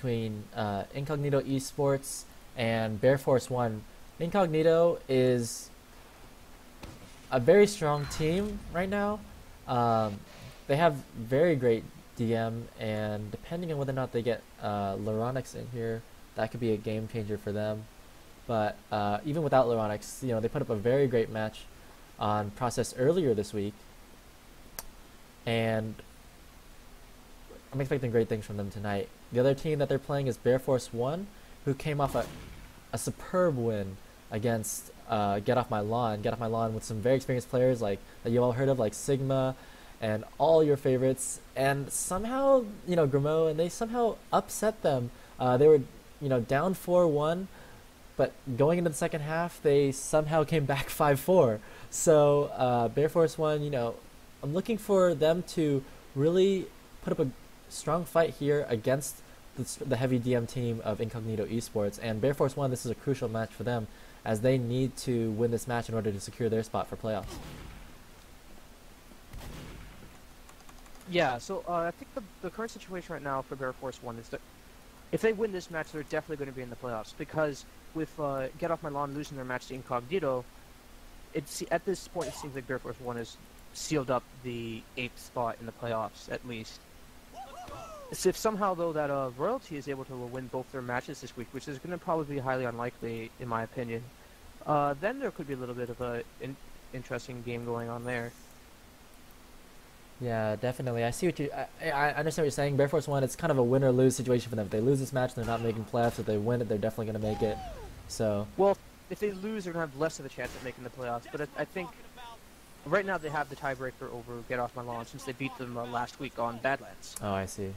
between Incognito eSports and Bearforce1. Incognito is a very strong team right now. They have very great DM, and depending on whether or not they get Laronix in here, that could be a game changer for them. But even without Laronix, they put up a very great match on Process earlier this week, and I'm expecting great things from them tonight. The other team that they're playing is Bearforce1, who came off a superb win against Get Off My Lawn. Get Off My Lawn with some very experienced players that you all heard of, like Sigma and all your favorites. And somehow, Grimo, and they somehow upset them. They were, down 4-1, but going into the second half, they somehow came back 5-4. So Bearforce1, I'm looking for them to really put up a strong fight here against the heavy DM team of Incognito eSports. And Bearforce1, this is a crucial match for them, as they need to win this match in order to secure their spot for playoffs. Yeah, so I think the current situation right now for Bearforce1 is that if they win this match, they're definitely going to be in the playoffs, because with Get Off My Lawn losing their match to Incognito, at this point it seems like Bearforce1 has sealed up the 8th spot in the playoffs, at least. So if somehow, though, that Royalty is able to win both their matches this week, which is going to probably be highly unlikely, in my opinion, then there could be a little bit of an interesting game going on there. Yeah, definitely. I see what I understand what you're saying. Bearforce1, it's kind of a win or lose situation for them. If they lose this match, they're not making playoffs. If they win it, they're definitely going to make it. So. Well, if they lose, they're going to have less of a chance at making the playoffs. But I think right now they have the tiebreaker over Get Off My Lawn, since they beat them last week on Badlands. Oh, I see.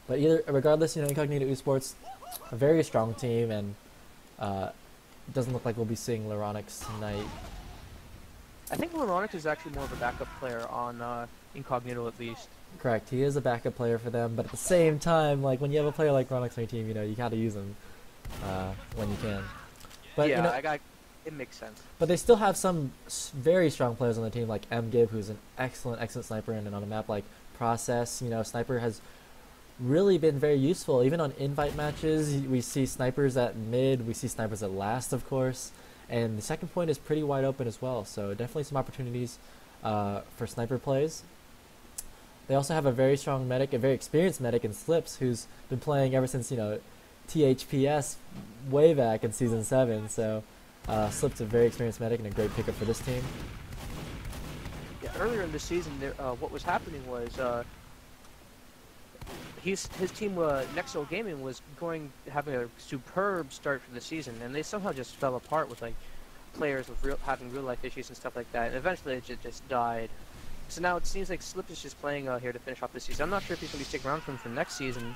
But regardless, Incognito eSports, a very strong team, and it doesn't look like we'll be seeing Laronix tonight. I think Laronix is actually more of a backup player on Incognito, at least. Correct. He is a backup player for them, but at the same time, when you have a player like Laronix on your team, you gotta use him when you can. But yeah, it makes sense. But they still have some very strong players on the team, like MGib, who's an excellent sniper, and on a map like Process, Sniper has really been very useful. Even on invite matches, we see snipers at mid, we see snipers at last, of course, and the second point is pretty wide open as well, so definitely some opportunities for sniper plays. They also have a very strong medic, a very experienced medic in Slips, who's been playing ever since, THPS way back in Season 7, so Slips a very experienced medic and a great pickup for this team. Yeah, earlier in the season, what was happening was his team, Nexo Gaming, was having a superb start for the season, and they somehow just fell apart with players with having real life issues and stuff like that, and eventually it just died. So now it seems like Slip is just playing here to finish off the season. I'm not sure if he's going to stick around for next season,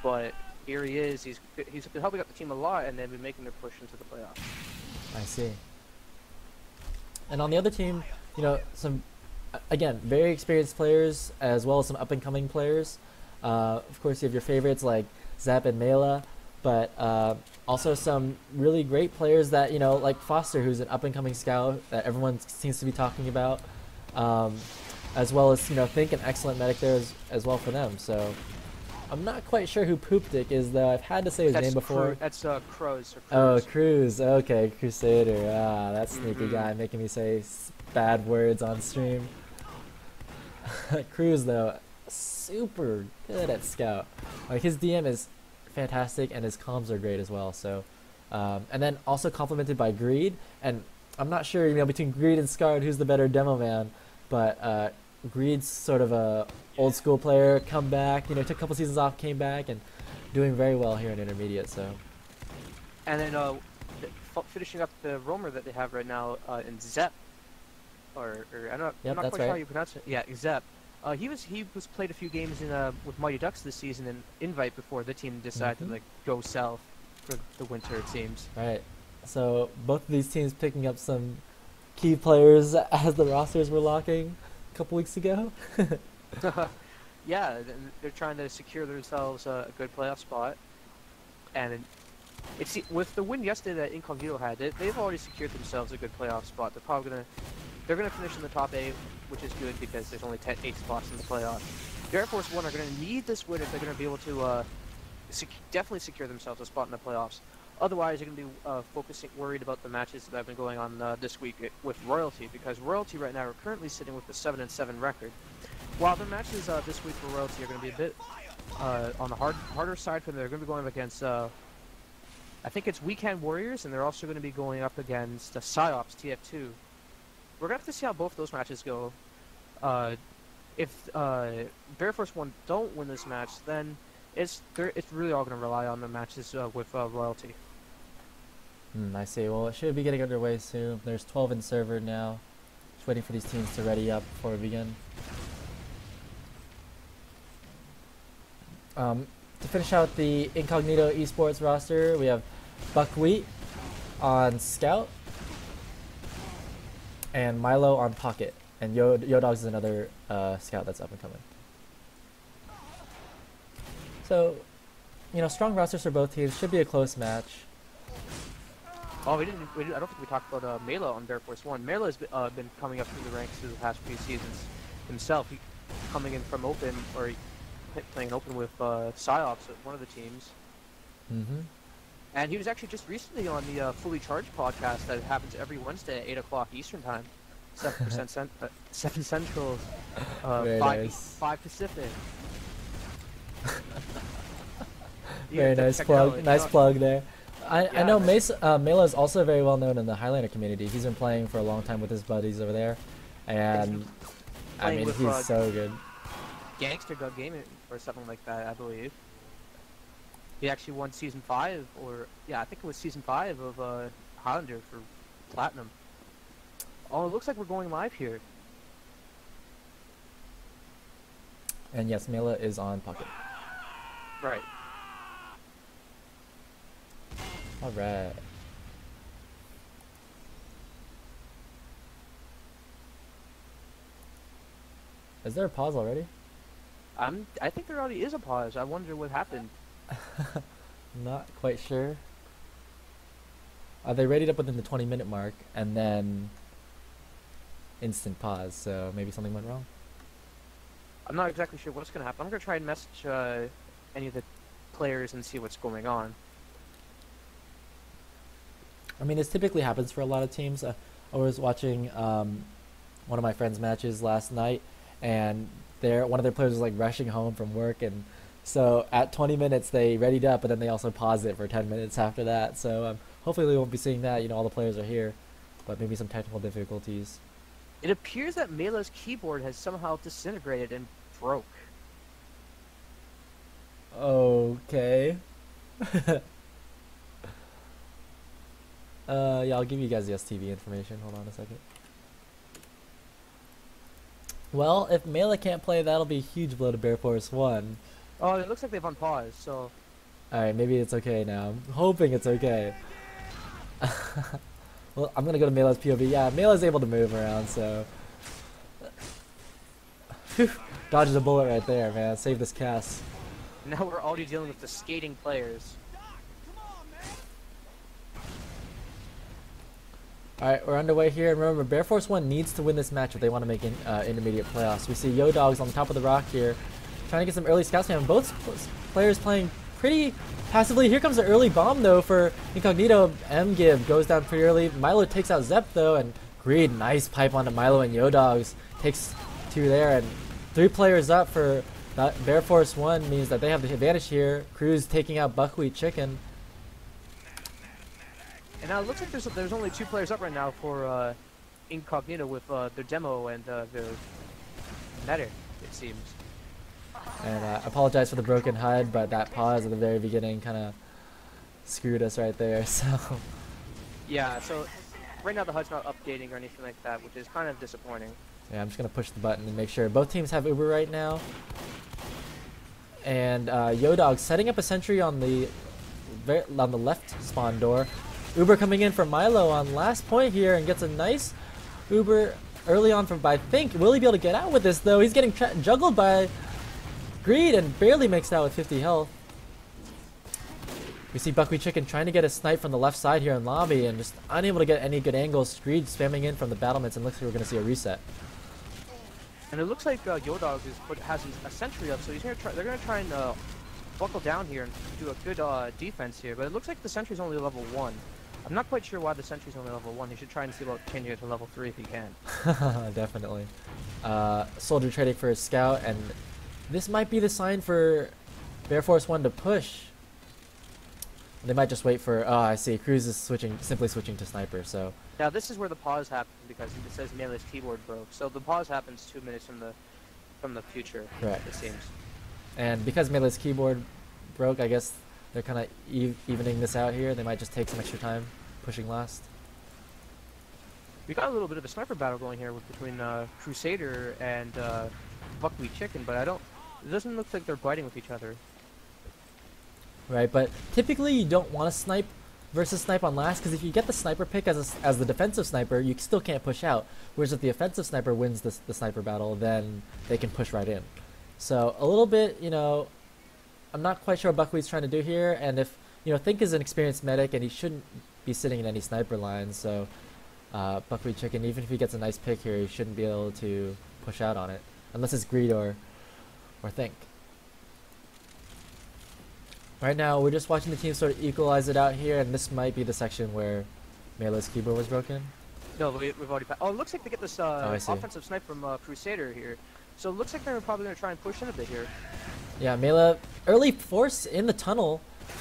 but here he is. He's been helping out the team a lot, and they've been making their push into the playoffs. I see. And on the other team, some again very experienced players as well as some up and coming players. Of course, you have your favorites like Zap and Mela, but also some really great players that, like Foster, who's an up-and-coming scout that everyone seems to be talking about, as well as, Think, an excellent medic there as well for them. So I'm not quite sure who Poopdick is, though. I've had to say his name before. That's Cruz. Oh, Cruz. Okay, Crusader. Ah, that sneaky guy making me say bad words on stream. Cruz, though, super good at scout. His DM is fantastic and his comms are great as well. So, and then also complemented by Greed. And I'm not sure, between Greed and Scarred who's the better demo man, but Greed's sort of a old school player, come back. Took a couple seasons off, came back, and doing very well here in Intermediate. So, and then finishing up the roamer that they have right now in Zep, or I'm not quite sure how you pronounce it. Yeah, Zep. He was played a few games with Mighty Ducks this season in Invite before the team decided to go south for the winter, it seems. Right. So both of these teams picking up some key players as the rosters were locking a couple weeks ago. Yeah, they're trying to secure themselves a good playoff spot, and with the win yesterday that Incognito had, they've already secured themselves a good playoff spot. They're gonna finish in the top 8, which is good because there's only 8 spots in the playoffs. Bearforce1 are gonna need this win if they're gonna be able to definitely secure themselves a spot in the playoffs. Otherwise, they're gonna be worried about the matches that have been going on this week with Royalty, because Royalty right now are currently sitting with a 7-7 record. While the matches this week for Royalty are gonna be a bit on the harder side for them, they're gonna be going up against I think it's Weekend Warriors, and they're also going to be going up against PsyOps TF2. We're going to have to see how both those matches go. If Bearforce1 don't win this match, then it's really all going to rely on the matches with Royalty. I see. Well, it should be getting underway soon. There's 12 in server now. Just waiting for these teams to ready up before we begin. To finish out the Incognito eSports roster, we have Buckwheat on Scout and Milo on Pocket, and Yodogs is another Scout that's up and coming. So, you know, strong rosters for both teams. Should be a close match. Oh, I don't think we talked about Mela on Bearforce1. Mela has been coming up through the ranks through the past few seasons himself. He coming in from Open, or playing Open with PsyOps at one of the teams. And he was actually just recently on the Fully Charged podcast that happens every Wednesday at 8 o'clock Eastern Time. 7 Central, 5 Pacific. Very nice plug. Nice plug there. I know Mela is also very well known in the Highlander community. He's been playing for a long time with his buddies over there, and I mean he's so good. Gangster Dug Gaming or something like that, I believe. He actually won season 5, or yeah, I think it was season 5 of Highlander for Platinum. Oh, it looks like we're going live here. And yes, Mela is on Pocket. Right. All right. Is there a pause already? I think there already is a pause. I wonder what happened. Not quite sure. They readied up within the 20-minute mark, and then instant pause, so maybe something went wrong. I'm not exactly sure what's going to happen. I'm going to try and message any of the players and see what's going on. I mean, this typically happens for a lot of teams. I was watching one of my friends' matches last night, and one of their players was like rushing home from work, and so at 20 minutes they readied up, but then they also paused it for 10 minutes after that. So hopefully we won't be seeing that. You know, all the players are here, but maybe some technical difficulties. It appears that Mela's keyboard has somehow disintegrated and broke. Okay. Yeah, I'll give you guys the STV information. Hold on a second. Well, if Mela can't play, that'll be a huge blow to Bearforce1. Oh, it looks like they've unpaused, so... Alright, maybe it's okay now. I'm hoping it's okay. Well, I'm gonna go to Mela's POV. Yeah, Mela's able to move around, so... Whew, dodges a bullet right there, man. Save this cast. Now we're already dealing with the skating players. Alright, we're underway here, and remember, Bearforce1 needs to win this match if they want to make intermediate playoffs. We see Yodogs on the top of the rock here, trying to get some early scouts down. Both players playing pretty passively. Here comes the early bomb, though, for Incognito. M-Give goes down pretty early. Milo takes out Zep, though, and Greed, nice pipe onto Milo, and Yodogs takes 2 there, and 3 players up for Bearforce1 means that they have the advantage here. Cruz taking out Buckwheat Chicken. And now it looks like there's only 2 players up right now for Incognito with their demo and their Netter, it seems. And I apologize for the broken HUD, but that pause at the very beginning kind of screwed us right there. So yeah, so right now the HUD's not updating or anything like that, which is kind of disappointing. yeah, I'm just gonna push the button and make sure both teams have Uber right now. And Yodog setting up a sentry on the left spawn door. Uber coming in from Milo on last point here and gets a nice Uber early on from, I think, will he be able to get out with this though? He's getting juggled by Greed and barely makes it out with 50 health. We see Buckwheat Chicken trying to get a snipe from the left side here in lobby and just unable to get any good angles. Greed spamming in from the battlements, and looks like we're going to see a reset. And it looks like Yodog has a sentry up, so he's gonna try. They're gonna try and buckle down here and do a good defense here. But it looks like the sentry's only level 1. I'm not quite sure why the sentry's only level 1. He should try and see about changing it to level 3 if he can. Definitely. Soldier trading for a scout, and this might be the sign for Bearforce1 to push. They might just wait for. Oh, I see. Cruz is simply switching to sniper. So now this is where the pause happens because it says Melee's keyboard broke. So the pause happens 2 minutes from the future. Correct. It seems. And because Melee's keyboard broke, I guess they're kind of evening this out here. They might just take some extra time pushing last. We got a little bit of a sniper battle going here between Crusader and Buckwheat Chicken, but it doesn't look like they're fighting with each other. Right, but typically you don't want to snipe versus snipe on last, because if you get the sniper pick as the defensive sniper, you still can't push out. Whereas if the offensive sniper wins the sniper battle, then they can push right in. So a little bit, I'm not quite sure what Buckwheat's trying to do here, and if, Think is an experienced medic and he shouldn't be sitting in any sniper lines, so Buckwheat Chicken, even if he gets a nice pick here, he shouldn't be able to push out on it, unless it's Greed or Think. Right now, we're just watching the team sort of equalize it out here, and this might be the section where Melee's keyboard was broken. No, we've already passed. Oh, it looks like they get this offensive snipe from Crusader here. So it looks like they're probably going to try and push in a bit here. Yeah, Melee, early force in the tunnel,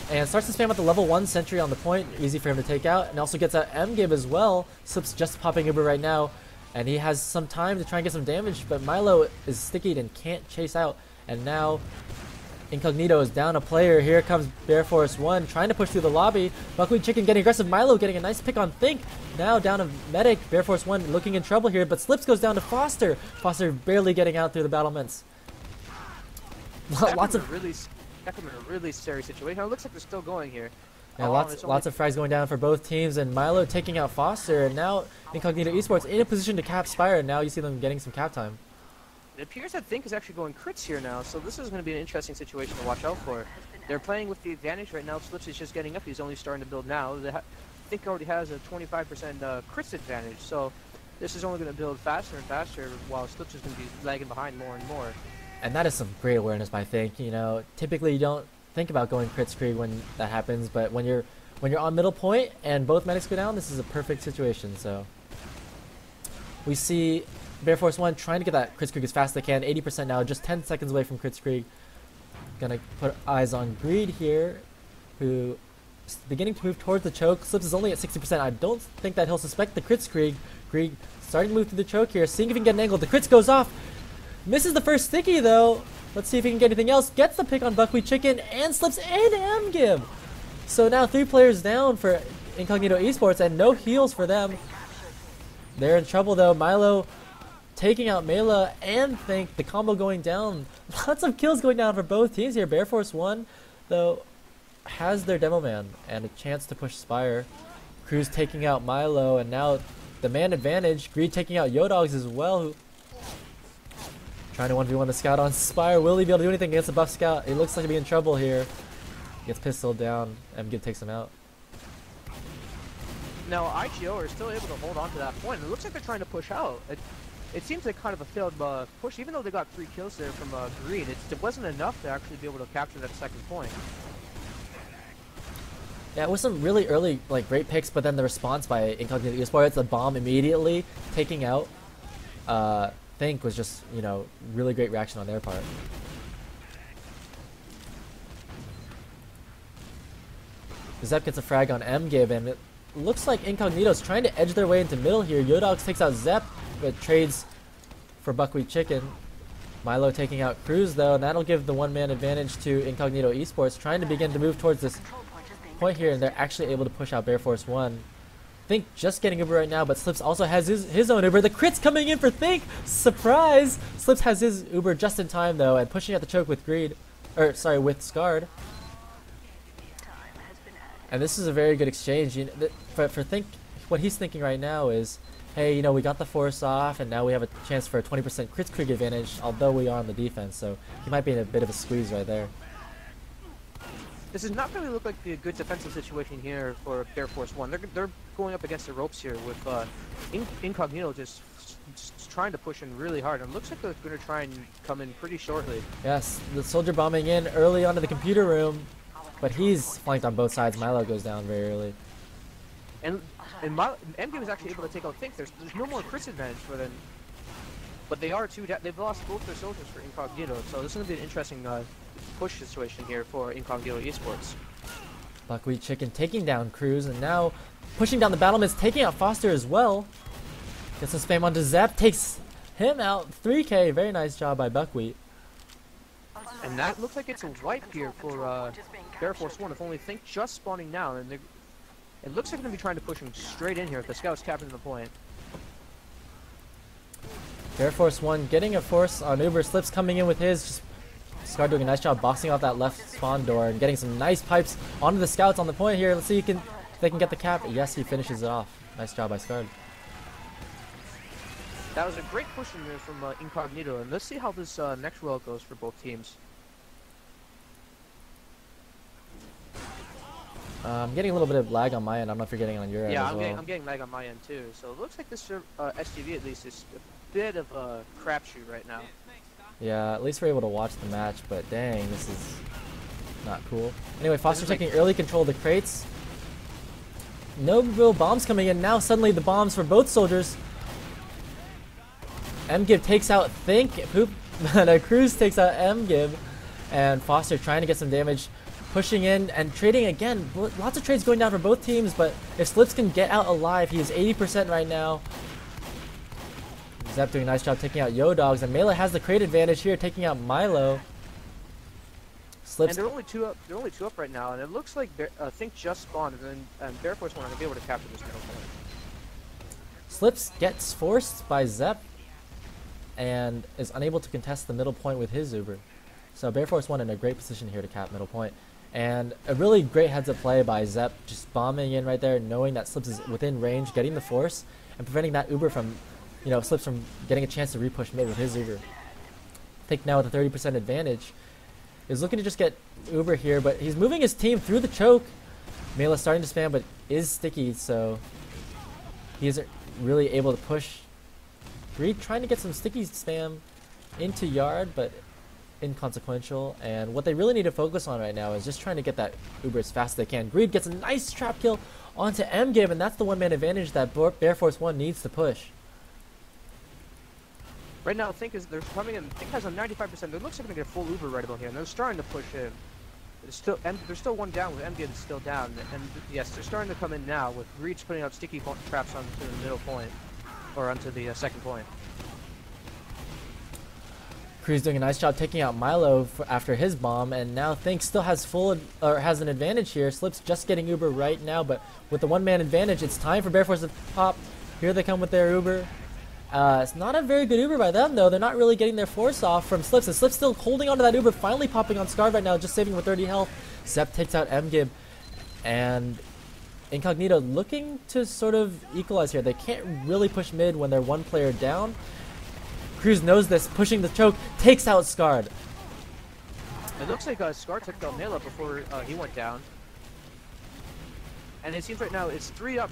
and starts to spam out the level 1 sentry on the point, easy for him to take out, and also gets out M-Gib as well. Slip's just popping Uber right now, and he has some time to try and get some damage, but Milo is stickied and can't chase out, and now Incognito is down a player. Here comes Bearforce1 trying to push through the lobby. Buckwheat Chicken getting aggressive. Milo getting a nice pick on Think. Now down a medic. Bearforce1 looking in trouble here, but Slips goes down to Foster. Foster barely getting out through the battlements. Lots of a really scary situation. It looks like they're still going here. Yeah, lots of frags going down for both teams, and Milo taking out Foster, and now Incognito eSports in a position to cap Spire, and now you see them getting some cap time. It appears that Think is actually going crits here now, so this is going to be an interesting situation to watch out for. They're playing with the advantage right now. Slips is just getting up. He's only starting to build now. Think already has a 25% crits advantage, so this is only going to build faster and faster, while Slips is going to be lagging behind more and more. And that is some great awareness by Think. Typically you don't think about going crit screen when that happens, but when you're on middle point and both medics go down, this is a perfect situation. So we see Bearforce1 trying to get that Crit Screek as fast as they can. 80% now, just 10 seconds away from Crit Screek. Gonna put eyes on Greed here, who is beginning to move towards the choke. Slips is only at 60%. I don't think that he'll suspect the Crit Screek. Greed starting to move through the choke here, seeing if he can get an angle. The crits goes off. Misses the first sticky though. Let's see if he can get anything else. Gets the pick on Buckwheat Chicken and Slips and M-Gib. So now 3 players down for Incognito eSports and no heals for them. They're in trouble though. Milo taking out Mela and Think, the combo going down. Lots of kills going down for both teams here. Bearforce1, though, has their demo man and a chance to push Spire. Cruz taking out Milo, and now the man advantage. Greed taking out Yodogs as well. Who trying to 1v1 the scout on Spire. Will he be able to do anything against the buff scout? He looks like he'll be in trouble here. Gets pistoled down. M-Gib takes him out. Now IGO are still able to hold on to that point. It looks like they're trying to push out. It seems like kind of a failed push, even though they got 3 kills there from Green. It wasn't enough to actually be able to capture that second point. Yeah, it was some really early, great picks, but then the response by Incognito eSports, the bomb immediately taking out Think was just, really great reaction on their part. Zep gets a frag on M-Gib, and it looks like Incognito's trying to edge their way into middle here. Yodogs takes out Zep, but trades for Buckwheat Chicken. Milo taking out Cruz though, and that'll give the one-man advantage to Incognito eSports, trying to begin to move towards this point here, and they're actually able to push out Bearforce1. Think just getting Uber right now, but Slips also has his own Uber. The crit's coming in for Think! Surprise! Slips has his Uber just in time though, and pushing out the choke with with Scarred. And this is a very good exchange. For Think, what he's thinking right now is, hey, we got the force off, and now we have a chance for a 20% crit screen advantage, although we are on the defense, so he might be in a bit of a squeeze right there. This is not going to look like a good defensive situation here for Bearforce1. They're going up against the ropes here with Incognito just trying to push in really hard. And it looks like they're going to try and come in pretty shortly. Yes, the soldier bombing in early onto the computer room, but he's flanked on both sides. Milo goes down very early. And MG was actually able to take out Think. There's no more Chris advantage for them. But they are they've lost both their soldiers for Incognito, so this is going to be an interesting push situation here for Incognito eSports. Buckwheat Chicken taking down Cruz, and now pushing down the battlements, taking out Foster as well. Gets some spam onto Zep, takes him out. 3K, very nice job by Buckwheat. And that looks like it's a wipe here for Bearforce1, if only Think just spawning now. And it looks like they're going to be trying to push him straight in here with the scouts capturing the point. Bearforce1 getting a force on Uber. Slips coming in with his. Just Scar doing a nice job boxing off that left spawn door and getting some nice pipes onto the scouts on the point here. Let's see if they can get the cap. Yes, he finishes it off. Nice job by Scar. That was a great push in there from Incognito, and let's see how this next roll goes for both teams. I'm getting a little bit of lag on my end. I don't know if you're getting it on your end as well. Yeah, I'm getting lag on my end too. So it looks like this STV at least is a bit of a crapshoot right now. Yeah, at least we're able to watch the match, but dang, this is not cool. Anyway, Foster taking early control of the crates. No real bombs coming in. Now suddenly the bombs for both soldiers. MGib takes out Think. Cruz takes out MGib. And Foster trying to get some damage. Pushing in and trading again. Lots of trades going down for both teams, but if Slips can get out alive, he is 80% right now. Zep doing a nice job taking out Yo-Dogs, and Mela has the crate advantage here, taking out Milo. Slips. And they're only two up. They're only two up right now, and it looks like Think just spawned, and Bearforce1 are going to be able to capture this middle point. Slips gets forced by Zep, and is unable to contest the middle point with his Uber. So Bearforce1 in a great position here to cap middle point. And a really great heads-up play by Zep, just bombing in right there, knowing that Slips is within range, getting the force, and preventing that Uber from, Slips from getting a chance to repush mid with his Uber. Think now with a 30% advantage, is looking to just get Uber here, but he's moving his team through the choke. Mela starting to spam, but is sticky, so he isn't really able to push. Greed trying to get some sticky spam into yard, but inconsequential, and what they really need to focus on right now is just trying to get that Uber as fast as they can. Greed gets a nice trap kill onto MGib, and that's the one-man advantage that Bearforce1 needs to push. Right now, Think they're coming in. Think has a 95%. It looks like they're going to get a full Uber right about here, and they're starting to push in. There's still one down with MGib still down, and yes, they're starting to come in now with Greed putting out sticky traps onto the middle point, or onto the second point. Cruz doing a nice job taking out Milo after his bomb, and now Think still has has an advantage here. Slips just getting Uber right now, but with the one-man advantage, it's time for Bearforce to pop. Here they come with their Uber. It's not a very good Uber by them though. They're not really getting their force off from Slips, and Slips still holding onto that Uber, finally popping on Scarred right now, just saving with 30 health. Zep takes out MGib, and Incognito looking to sort of equalize here. They can't really push mid when they're one player down. Cruz knows this, pushing the choke, takes out Scarred. It looks like Scar took down Mela before he went down. And it seems right now it's 2 up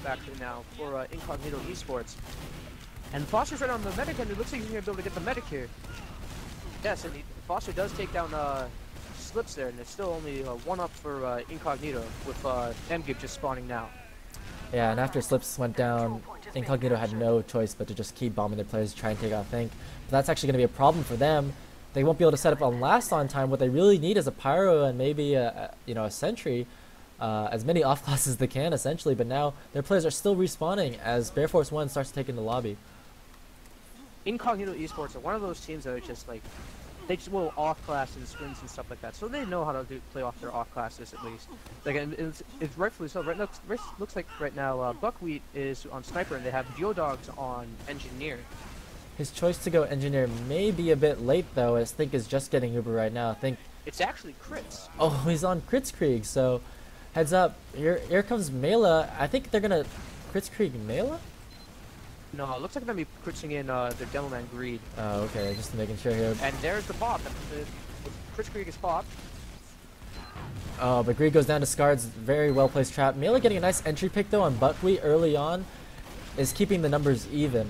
actually now for Incognito eSports. And Foster's right on the medic, and it looks like he's going to be able to get the medic here. Yes, and Foster does take down Slips there, and it's still only 1 up for Incognito with MGib just spawning now. Yeah, and after Slips went down, Incognito had no choice but to just keep bombing their players to try and take out Think. But that's actually going to be a problem for them. They won't be able to set up on last on time. What they really need is a Pyro and maybe a Sentry. As many off classes as they can, essentially. But now their players are still respawning as Bearforce1 starts to take in the lobby. Incognito eSports are one of those teams that are just like, they just will off classes, spins and stuff like that. So they know how to play off their off classes at least. Like, and it's rightfully so. Right now, looks like right now Buckwheat is on Sniper, and they have Yo-Dogs on Engineer. His choice to go Engineer may be a bit late though, as Think is just getting Uber right now. Think it's actually Crits. Oh, he's on Kritzkrieg, so heads up. Here comes Mela. I think they're gonna Kritzkrieg Mela? No, it looks like they're gonna be Kritzing in their Demoman Greed. Oh, okay, just making sure here. And there's the pop. Kritzkrieg is popped. Oh, but Greed goes down to Scar's very well placed trap. Mela getting a nice entry pick though on Buckwheat early on is keeping the numbers even.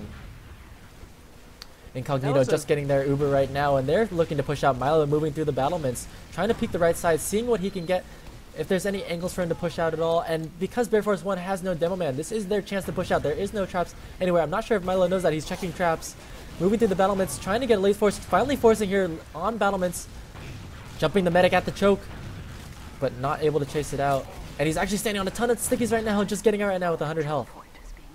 Incognito just getting their Uber right now, and they're looking to push out. Milo moving through the battlements, trying to peek the right side, seeing what he can get, if there's any angles for him to push out at all. And because Bearforce1 has no demo man, this is their chance to push out. There is no traps anywhere. I'm not sure if Milo knows that. He's checking traps, moving through the battlements, trying to get a late force, finally forcing here on battlements, jumping the medic at the choke, but not able to chase it out. And he's actually standing on a ton of stickies right now, just getting out right now with 100 health.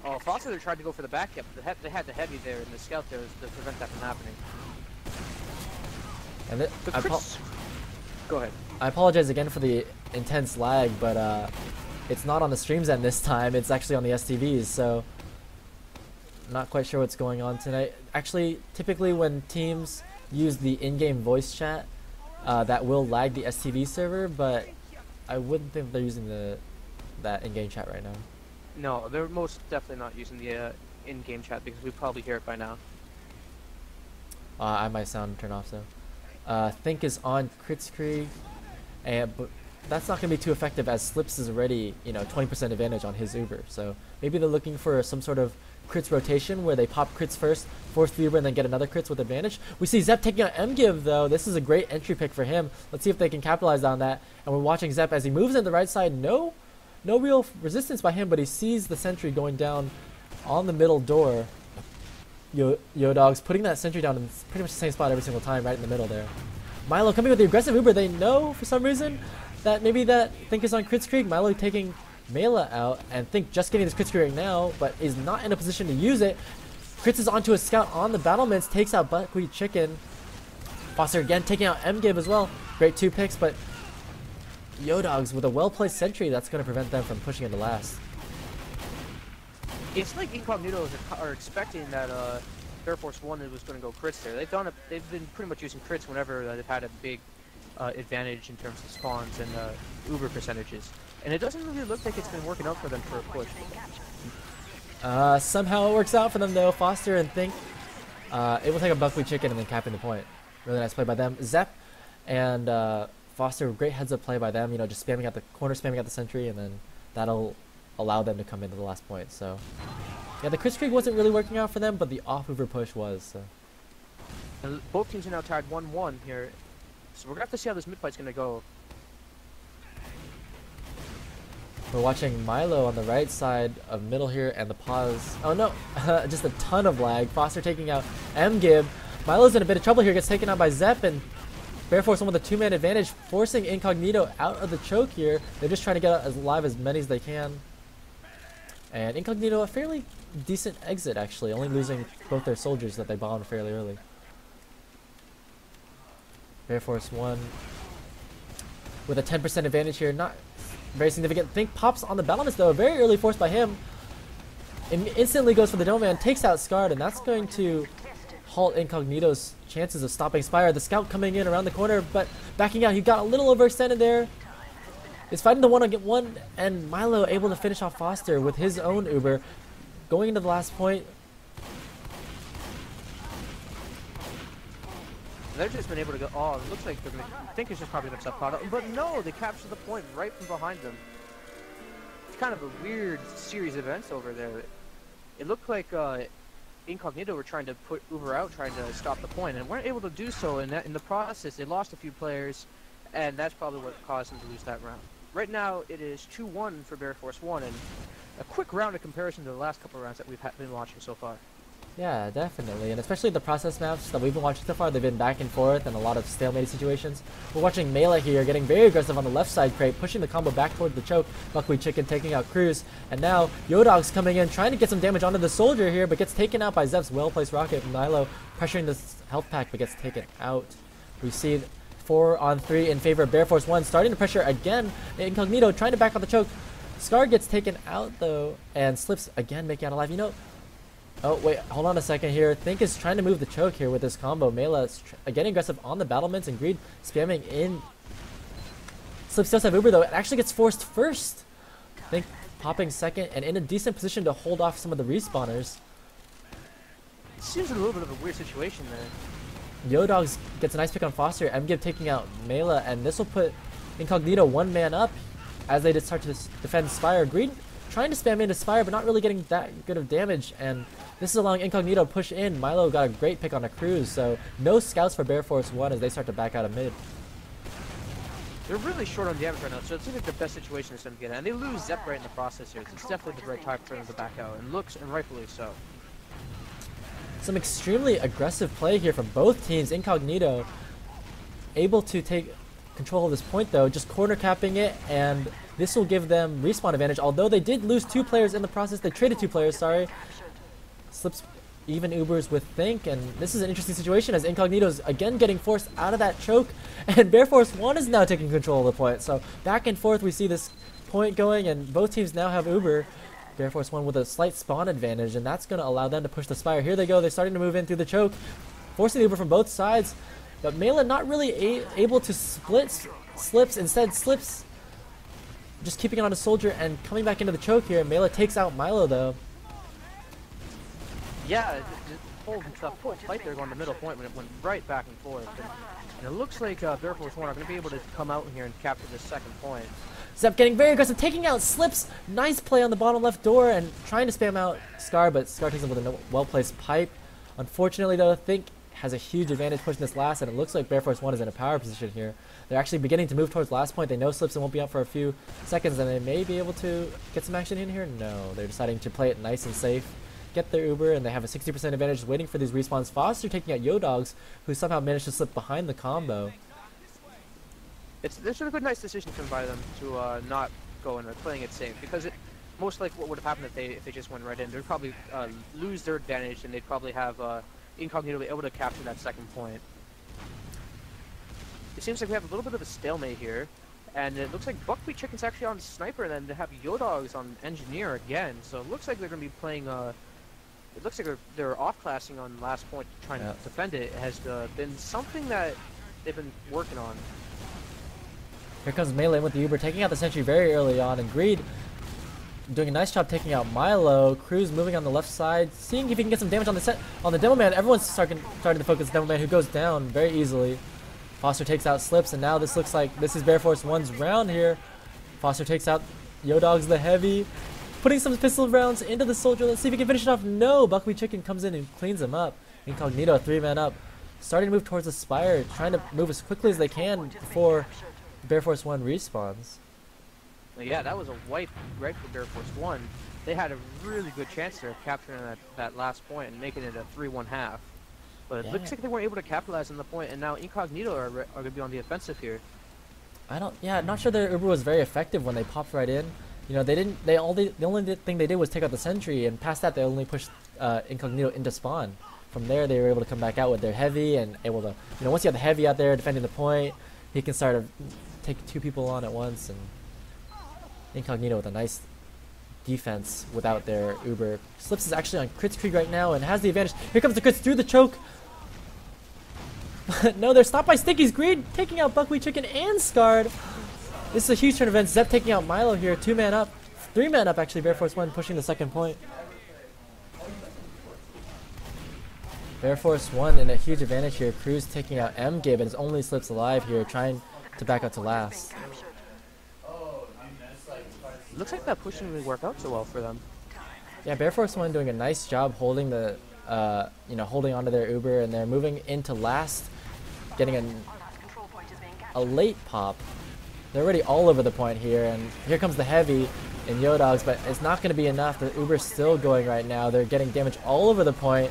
Oh, Foster tried to go for the back cap, but they had the heavy there and the scout there to prevent that from happening. And go ahead. I apologize again for the intense lag, but it's not on the stream's end this time. It's actually on the STVs, so not quite sure what's going on tonight. Actually, typically when teams use the in-game voice chat, that will lag the STV server, but I wouldn't think they're using that in-game chat right now. No, they're most definitely not using the in-game chat because we probably hear it by now. I might sound turn off, so. Think is on Kritzkrieg, but that's not going to be too effective as Slips is already, 20% advantage on his Uber. So maybe they're looking for some sort of crits rotation where they pop crits first, force the Uber, and then get another crits with advantage. We see Zep taking out MGiv though. This is a great entry pick for him. Let's see if they can capitalize on that. And we're watching Zep as he moves in the right side. No real resistance by him, but he sees the sentry going down on the middle door. Yo-Dog's putting that sentry down in pretty much the same spot every single time, right in the middle there. Milo coming with the aggressive Uber. They know for some reason that maybe that Think is on Kritzkrieg. Milo taking Mela out, and Think just getting this Kritzkrieg right now, but is not in a position to use it. Kritz is onto a scout on the battlements, takes out Buckwheat Chicken. Foster again taking out MGiv as well. Great 2 picks, but Yo-Dogs with a well-placed sentry that's going to prevent them from pushing into last. It's like Incognito are expecting that Bearforce1 was going to go crits there. They've been pretty much using crits whenever they've had a big advantage in terms of spawns and Uber percentages. And it doesn't really look like it's been working out for them for a push. Somehow it works out for them though. Foster and Think able to take a Buckwheat Chicken and then capping the point. Really nice play by them. Zep and Foster, great heads up play by them. Just spamming at the corner, spamming at the sentry, and then that'll allow them to come into the last point. So yeah, the Kritzkrieg wasn't really working out for them, but the off Uber push was. So. And both teams are now tied 1-1 here, so we're gonna have to see how this mid fight's gonna go. We're watching Milo on the right side of middle here, and the pause. Oh no, just a ton of lag. Foster taking out MGiv. Milo's in a bit of trouble here, gets taken out by Zep, and Bearforce1 with a 2-man advantage, forcing Incognito out of the choke here. They're just trying to get as live as many as they can. And Incognito, a fairly decent exit actually, only losing both their soldiers that they bombed fairly early. Bearforce1 with a 10% advantage here, not very significant. Think pops on the battlements though, a very early force by him. Instantly goes for the Dome Man, takes out Scarred, and that's going to halt Incognito's chances of stopping Spire. The scout coming in around the corner, but backing out. He got a little overextended there. Is fighting the one-on-one, and Milo able to finish off Foster with his own Uber. Going into the last point. They've just been able to go. Oh, it looks like Think is just probably going to stop caught up. But no, they capture the point right from behind them. It's kind of a weird series of events over there. It looked like Incognito were trying to put Uber out, trying to stop the point, and weren't able to do so. And in the process, they lost a few players, and that's probably what caused them to lose that round. Right now, it is 2-1 for Bearforce1, and a quick round of comparison to the last couple of rounds that we've been watching so far. Yeah, definitely, and especially the process maps that we've been watching so far, they've been back and forth and a lot of stalemate situations. We're watching Mela here getting very aggressive on the left side crate, pushing the combo back toward the choke. Buckwheat Chicken taking out Cruz, and now Yo-Dog's coming in, trying to get some damage onto the soldier here, but gets taken out by Zep's well-placed rocket. Milo pressuring this health pack, but gets taken out. We see 4-on-3 in favor of Bearforce1, starting to pressure again. Incognito trying to back on the choke. Scar gets taken out though, and Slips again making out alive. Oh wait, hold on a second here. Think is trying to move the choke here with this combo. Mela is getting aggressive on the battlements, and Greed spamming in. Slips does have Uber though. It actually gets forced first. Think popping second and in a decent position to hold off some of the respawners. It seems a little bit of a weird situation there. Yo-Dogs gets a nice pick on Foster. MGiv taking out Mela, and this will put Incognito one man up as they just start to defend Spire. Greed trying to spam into Spire, but not really getting that good of damage, and this is allowing Incognito to push in. Milo got a great pick on a cruise, so no scouts for Bearforce1 as they start to back out of mid. They're really short on damage right now, so it's like the best situation for them to get in. And they lose Zep right in the process here. So it's definitely the right time for them to back out, and rightfully so. Some extremely aggressive play here from both teams. Incognito able to take control of this point though, just corner capping it, and this will give them respawn advantage. Although they did lose 2 players in the process, they traded 2 players, sorry. Slips even Ubers with Think, and this is an interesting situation as Incognito's again getting forced out of that choke, and Bearforce1 is now taking control of the point. So back and forth we see this point going, and both teams now have Uber. Bearforce1 with a slight spawn advantage, and that's going to allow them to push the Spire. Here they go, they're starting to move in through the choke, forcing Uber from both sides, but Mela not really able to split Slips. Instead, Slips just keeping it on a soldier and coming back into the choke here. Mela takes out Milo though. Yeah, the whole fight there going to the middle point when it went right back and forth. And it looks like Bearforce1 are going to be able to come out here and capture this second point. Zep getting very aggressive, taking out Slips. Nice play on the bottom left door and trying to spam out Scar, but Scar takes him with a well-placed pipe. Unfortunately though, Think has a huge advantage pushing this last, and it looks like Bearforce1 is in a power position here. They're actually beginning to move towards last point. They know Slips won't be up for a few seconds, and they may be able to get some action in here. No, they're deciding to play it nice and safe, get their Uber, and they have a 60% advantage waiting for these respawns. Foster taking out Yodogs, who somehow managed to slip behind the combo. It's a good, nice decision by them to not go and playing it safe, because it most likely what would have happened if they just went right in. They'd probably lose their advantage, and they'd probably have Incognito be able to capture that second point. It seems like we have a little bit of a stalemate here, and it looks like Buckwheat Chicken's actually on Sniper, and then they have Yodogs on Engineer again. So it looks like they're going to be playing. It looks like they're off-classing on last point, trying to defend it. It has been something that they've been working on. Here comes Melee with the Uber, taking out the sentry very early on, and Greed doing a nice job taking out Milo. Cruz moving on the left side, seeing if he can get some damage on the Demo Man. Everyone's starting to focus Demo Man, who goes down very easily. Foster takes out Slips, and now this looks like this is Bearforce1's round here. Foster takes out Yodogs the Heavy, putting some pistol rounds into the soldier. Let's see if he can finish it off. No, Buckwheat Chicken comes in and cleans him up. Incognito, 3-man up, starting to move towards the Spire, trying to move as quickly as they can before Bearforce1 respawns. Yeah, that was a wipe right for Bearforce1. They had a really good chance there of capturing that last point and making it a 3-1 half. But it looks like they weren't able to capitalize on the point, and now Incognito are going to be on the offensive here. Not sure their Uber was very effective when they popped right in. You know, the only thing they did was take out the sentry, and past that they only pushed Incognito into spawn. From there they were able to come back out with their heavy and able to, you know, once you have the heavy out there defending the point, he can start to take 2 people on at once, and Incognito with a nice defense without their Uber. Slips is actually on Kritzkrieg right now and has the advantage. Here comes the crits through the choke. But no, they're stopped by Sticky's Greed, taking out Buckwheat Chicken and Scarred. This is a huge turn of events. Zep taking out Milo here, 2-man up. 3-man up actually, Bearforce1 pushing the second point. Bearforce1 in a huge advantage here. Cruz taking out M-Gib and only Slips alive here, trying to back up to last. Looks like that push didn't really work out so well for them. Yeah, Bearforce1 doing a nice job holding the, holding onto their Uber, and they're moving into last, getting a late pop. They're already all over the point here, and here comes the heavy in Yodogs, but it's not going to be enough. The Uber's still going right now. They're getting damage all over the point.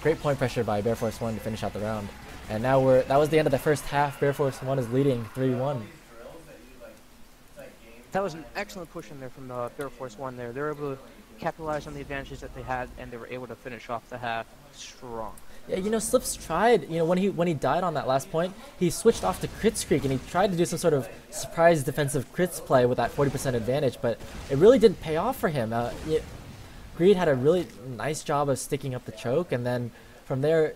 Great point pressure by Bearforce1 to finish out the round. And now that was the end of the first half. Bearforce1 is leading 3-1. That was an excellent push in there from Bearforce1 there. They were able to capitalize on the advantages that they had, and they were able to finish off the half strong. Yeah, you know, Slips tried, you know, when he died on that last point, he switched off to Kritzkrieg, and he tried to do some sort of surprise defensive crits play with that 40% advantage, but it really didn't pay off for him. Greed had a really nice job of sticking up the choke, and then from there,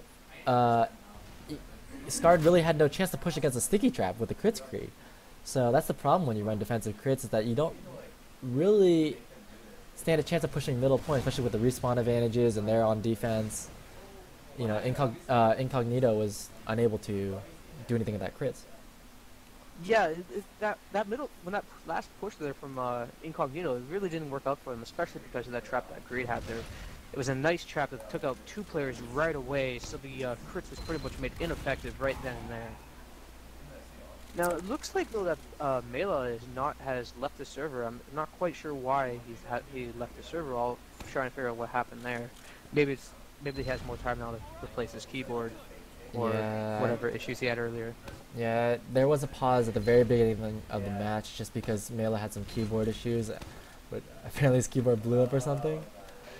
Scarred really had no chance to push against a sticky trap with the Kritzkrieg. So that's the problem when you run defensive crits, is that you don't really stand a chance of pushing middle point, especially with the respawn advantages and they're on defense. You know, Incognito was unable to do anything with that crits. Yeah, that middle when that last push there from Incognito, it really didn't work out for them, especially because of that trap that Greed had there. It was a nice trap that took out 2 players right away, so the crits was pretty much made ineffective right then and there. Now it looks like though that Mela has left the server. I'm not quite sure why he left the server. I'll try and figure out what happened there. Maybe he has more time now to replace his keyboard or Yeah. whatever issues he had earlier. Yeah, there was a pause at the very beginning of the match just because Mela had some keyboard issues, but apparently his keyboard blew up or something.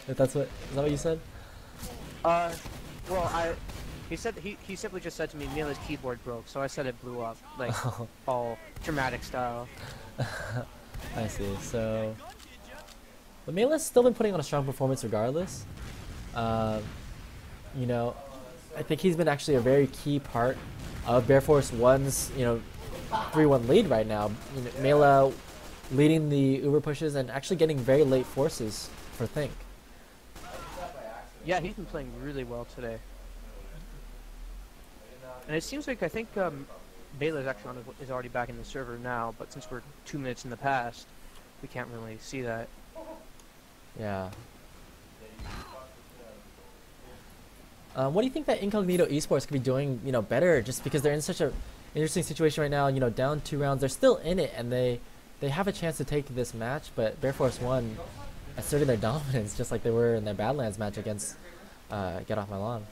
Is that what you said? Well, he said he simply just said to me, Mela's keyboard broke, so I said it blew up, like all dramatic style. I see. So, but Mela's still been putting on a strong performance regardless. You know, I think he's been actually a very key part of Bearforce1's 3-1 lead right now. You know, Mela leading the Uber pushes and actually getting very late forces for Think. Yeah, he's been playing really well today. And it seems like I think Baylor is already back in the server now, but since we're 2 minutes in the past, we can't really see that. Yeah. What do you think that Incognito eSports could be doing, better? Just because they're in such a interesting situation right now. Down 2 rounds, they're still in it, and they have a chance to take this match. But Bearforce1 asserting their dominance, just like they were in their Badlands match against Get Off My Lawn.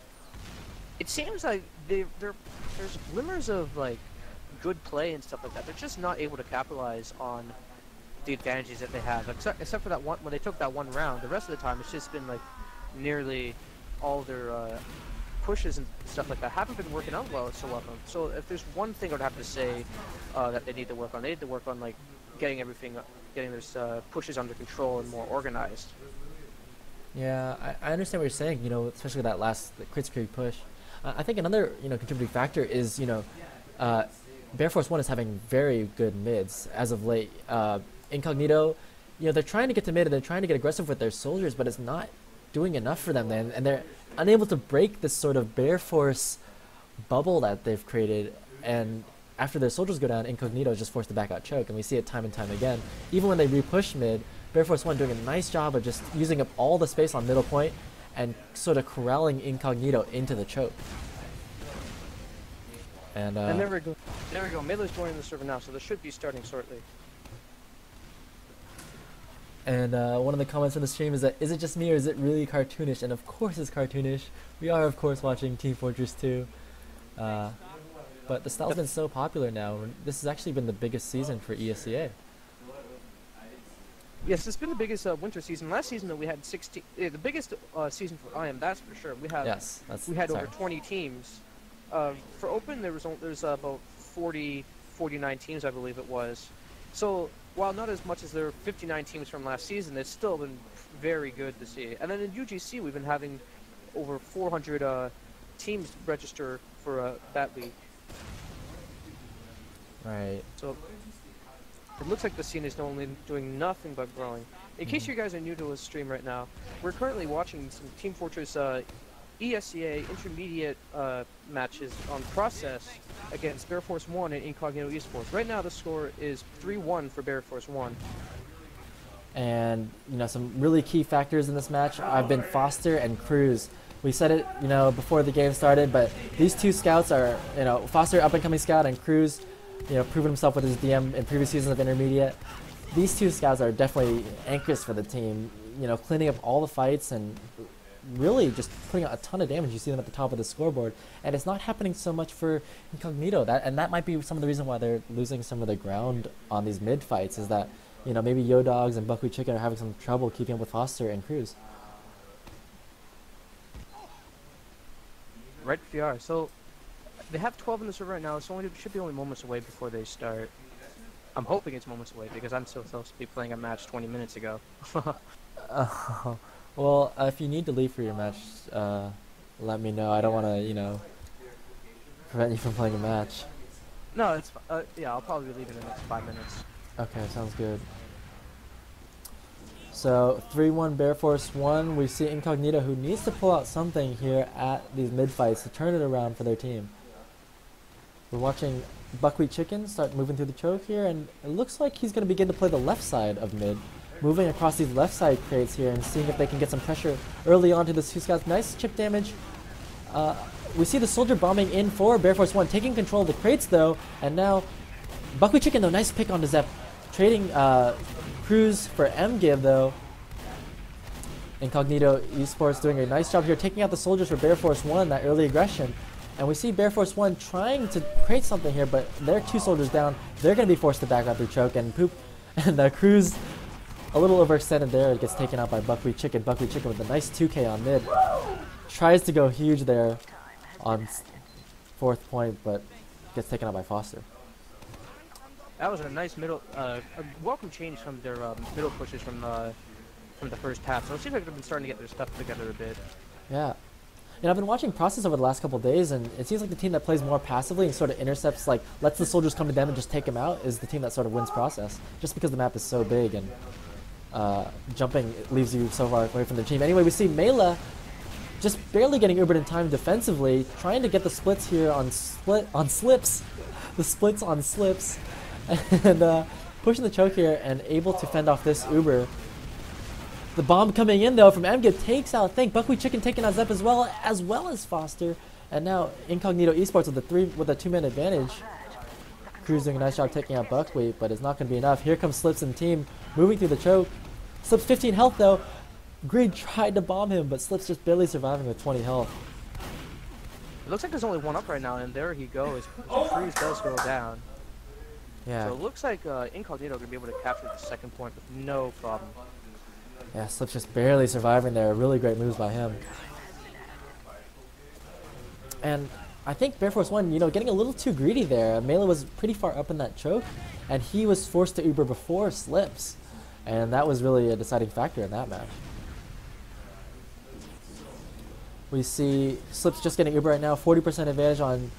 It seems like there's glimmers of like good play and stuff like that. They're just not able to capitalize on the advantages that they have, except for that one when they took that 1 round. The rest of the time, it's just been like nearly all their pushes and stuff like that haven't been working out well so well. So if there's one thing I would have to say that they need to work on, they need to work on like getting their pushes under control and more organized. Yeah, I understand what you're saying. Especially that last crit screen push. I think another contributing factor is Bearforce1 is having very good mids as of late. Incognito, they're trying to get to mid and they're trying to get aggressive with their soldiers, but it's not doing enough for them, and they're unable to break this sort of Bearforce bubble that they've created. And after their soldiers go down, Incognito is just forced to back out choke, and we see it time and time again. Even when they repush mid, Bearforce1 doing a nice job of just using up all the space on middle point and sort of corralling Incognito into the choke. And there we go. There we go. Mela's joining the server now, so this should be starting shortly. And one of the comments on the stream is that, is it just me or is it really cartoonish? And of course it's cartoonish. We are of course watching Team Fortress 2. But the style's been so popular now. This has actually been the biggest season for ESEA. Yes, it's been the biggest winter season. Last season that we had 16, the biggest season for IM, that's for sure. We had over 20 teams. For Open, there's about 49 teams, I believe it was. So while not as much as there were 59 teams from last season, it's still been very good to see. And then in UGC, we've been having over 400 teams register for that league. Right. So it looks like the scene is only doing nothing but growing. In case you guys are new to the stream right now, we're currently watching some Team Fortress ESEA intermediate matches on Process against Bearforce1 and Incognito eSports. Right now the score is 3-1 for Bearforce1. And some really key factors in this match have been Foster and Cruz. We said it before the game started, but these 2 scouts are Foster, up and coming scout, and Cruz proven himself with his DM in previous seasons of intermediate. These 2 scouts are definitely anchors for the team, cleaning up all the fights and really just putting out a ton of damage. You see them at the top of the scoreboard, and it's not happening so much for Incognito. That might be some of the reason why they're losing some of the ground on these mid fights, is that maybe Yo Dogs and Buckwheat Chicken are having some trouble keeping up with Foster and Cruz. Right, VR. So they have 12 in the server right now. It should be only moments away before they start. I'm hoping it's moments away because I'm still supposed to be playing a match 20 minutes ago. Well, if you need to leave for your match, let me know. I don't want to, prevent you from playing a match. No, it's yeah. I'll probably leave in the next 5 minutes. Okay, sounds good. So 3-1 Bearforce1. We see Incognito, who needs to pull out something here at these mid fights to turn it around for their team. We're watching Buckwheat Chicken start moving through the choke here, and it looks like he's going to begin to play the left side of mid, moving across these left side crates here and seeing if they can get some pressure early on to the two scouts. Nice chip damage. We see the soldier bombing in for Bearforce1, taking control of the crates though, and now Buckwheat Chicken though, nice pick on the Zep, trading Cruz for MGiv though. Incognito eSports doing a nice job here, taking out the soldiers for Bearforce1, that early aggression. And we see Bearforce1 trying to create something here, but they're 2 soldiers down. They're going to be forced to back out through choke, and Poop and Cruz a little overextended there. It gets taken out by Buckwheat Chicken. Buckwheat Chicken with a nice 2K on mid. Tries to go huge there on 4th point, but gets taken out by Foster. That was a nice middle, a welcome change from their middle pushes from the first half. So it seems like they've been starting to get their stuff together a bit. Yeah. And I've been watching Process over the last couple of days, and it seems like the team that plays more passively and sort of intercepts, like lets the soldiers come to them and just take them out, is the team that sort of wins Process. Just because the map is so big and jumping leaves you so far away from the team. Anyway, we see Mela just barely getting Ubered in time defensively, trying to get the splits here on slips, the splits on slips, and pushing the choke here and able to fend off this Uber. The bomb coming in though from MGiv takes out Think. Buckwheat Chicken taking out Zep as well as Foster, and now Incognito eSports with a 2-man advantage. Cruz doing a nice job taking out Buckwheat, but it's not going to be enough. Here comes Slips and team moving through the choke. Slips 15 health though. Greed tried to bomb him, but Slips just barely surviving with 20 health. It looks like there's only one up right now, and there he goes. Cruz does go down. Yeah. So it looks like Incognito going to be able to capture the 2nd point with no problem. Yeah, Slips just barely surviving there. Really great moves by him. And I think Bearforce1, getting a little too greedy there. Melee was pretty far up in that choke, and he was forced to Uber before Slips. And that was really a deciding factor in that match. We see Slips just getting Uber right now, 40% advantage on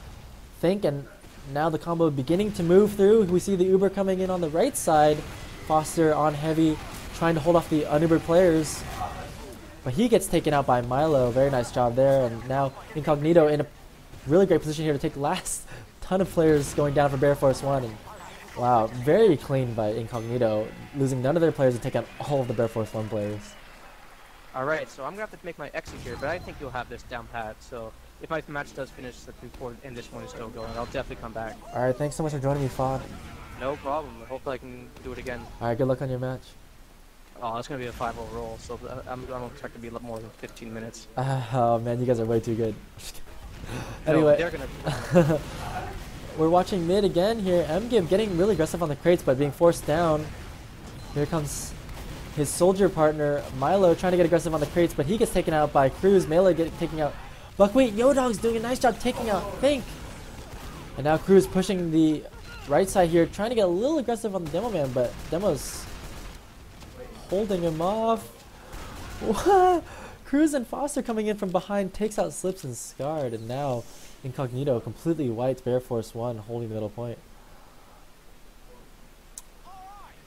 Think, and now the combo beginning to move through. We see the Uber coming in on the right side. Foster on heavy, trying to hold off the unubered players, but he gets taken out by Milo. Very nice job there, and now Incognito in a really great position here to take the last ton of players going down for Bearforce1. And wow, very clean by Incognito, losing none of their players and taking out all of the Bearforce1 players. Alright, so I'm going to have to make my exit here, but I think you'll have this down pat, so if my match does finish before and this one is still going, I'll definitely come back. Alright, thanks so much for joining me, Fod. No problem. Hopefully I can do it again. Alright, good luck on your match. Oh, it's going to be a 5-0 roll, so I don't expect to be more than 15 minutes. Oh man, you guys are way too good. Anyway, no, they're gonna we're watching mid again here. MGiv getting really aggressive on the crates, but being forced down. Here comes his soldier partner, Milo, trying to get aggressive on the crates, but he gets taken out by Cruz. Melee taking out Buckwheat. Yo-Dog's doing a nice job taking out Think. And now Cruz pushing the right side here, trying to get a little aggressive on the Demo Man, but Demo's holding him off. What? Cruz and Foster coming in from behind, takes out Slips and Scarred, and now Incognito completely wiped Bearforce1, holding the middle point.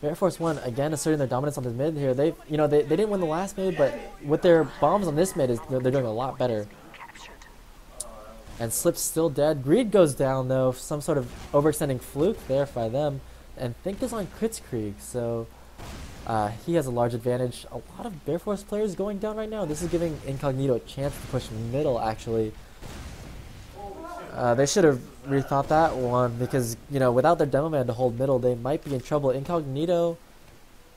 Bearforce1 again asserting their dominance on the mid here. They didn't win the last mid, but with their bombs on this mid, they're doing a lot better. And Slips still dead. Greed goes down though, some sort of overextending fluke there by them, and Think is on Kritzkrieg, so he has a large advantage. A lot of Bearforce players going down right now. This is giving Incognito a chance to push middle, actually. They should have rethought that one because, without their Demo Man to hold middle, they might be in trouble. Incognito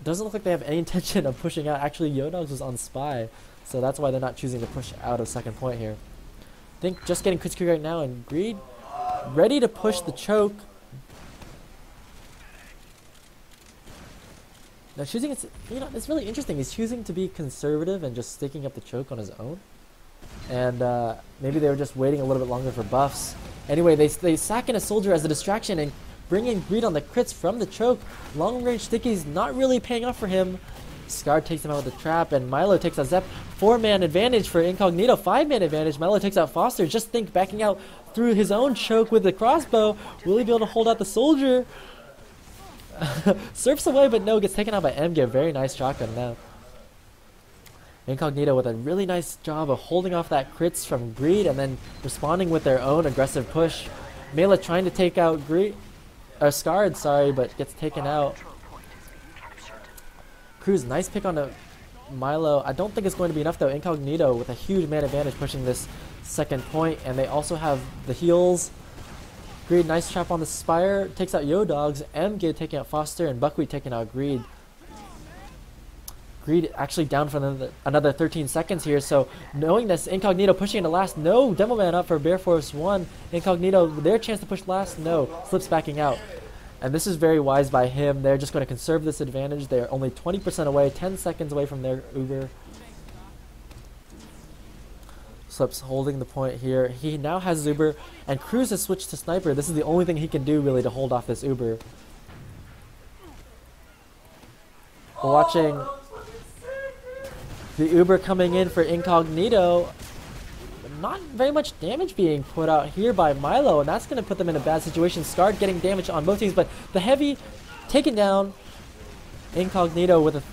doesn't look like they have any intention of pushing out. Actually, Yo-Dogs was on Spy, so that's why they're not choosing to push out of 2nd point here. Think just getting Kritzkrieg right now, and Greed ready to push the choke. Now choosing, it's really interesting. He's choosing to be conservative and just sticking up the choke on his own. And maybe they were just waiting a little bit longer for buffs. Anyway, they sack in a soldier as a distraction and bring in Greed on the crits from the choke. Long range stickies not really paying off for him. Scar takes him out with the trap, and Milo takes out Zep. 4-man advantage for Incognito. 5-man advantage. Milo takes out Foster. Just Think backing out through his own choke with the crossbow. Will he be able to hold out the soldier? Surfs away, but no, gets taken out by MGiv. Very nice shotgun now. Incognito with a really nice job of holding off that crits from Greed and then responding with their own aggressive push. Mela trying to take out Scarred, sorry, but gets taken out. Cruz, nice pick on the Milo. I don't think it's going to be enough though. Incognito with a huge man advantage pushing this second point, and they also have the heals. Greed, nice trap on the Spire, takes out Yo Dogs. MG taking out Foster, and Buckwheat taking out Greed. Greed actually down for another 13 seconds here, so knowing this, Incognito pushing into last. No, Demo Man up for Bearforce1. Incognito, their chance to push last. No, Slips backing out. And this is very wise by him. They're just going to conserve this advantage. They're only 20% away, 10 seconds away from their Uber. Slips holding the point here. He now has his Uber, and Cruz has switched to Sniper. This is the only thing he can do really to hold off this Uber. We're watching the Uber coming in for Incognito. Not very much damage being put out here by Milo, and that's going to put them in a bad situation. Scarred getting damage on both teams, but the Heavy taken down. Incognito with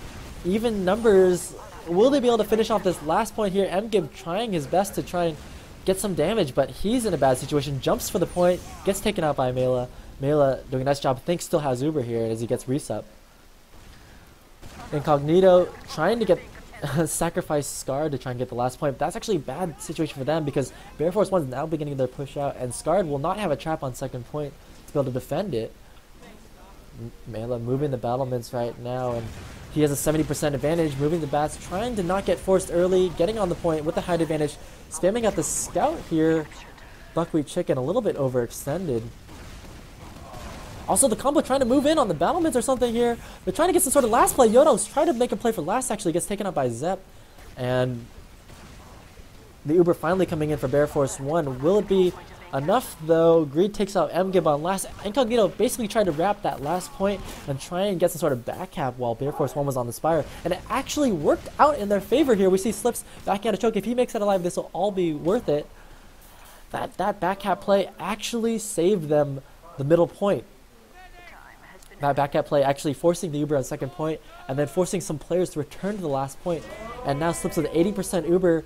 even numbers. Will they be able to finish off this last point here? MGib trying his best to try and get some damage, but he's in a bad situation. Jumps for the point, gets taken out by Mela. Mela doing a nice job. Thinks still has Uber here as he gets resup. Incognito trying to get sacrifice Scarred to try and get the last point, but that's actually a bad situation for them because Bearforce1 is now beginning their push out, and Scarred will not have a trap on second point to be able to defend it. Mela moving the battlements right now, and he has a 70% advantage, moving the bats, trying to not get forced early, getting on the point with the height advantage, spamming out the scout here. Buckwheat Chicken a little bit overextended. Also, the combo trying to move in on the battlements or something here. They're trying to get some sort of last play. Yodo's trying to make a play for last, actually gets taken out by Zep. And the Uber finally coming in for Bearforce1. Will it be enough, though? Greed takes out MGib on last. Incognito basically tried to wrap that last point and try and get some sort of back cap while Bearforce1 was on the Spire. And it actually worked out in their favor here. We see Slips backing out a choke. If he makes it alive, this will all be worth it. That back cap play actually saved them the middle point. That back at play actually forcing the Uber on second point and then forcing some players to return to the last point. And now Slips with 80% Uber,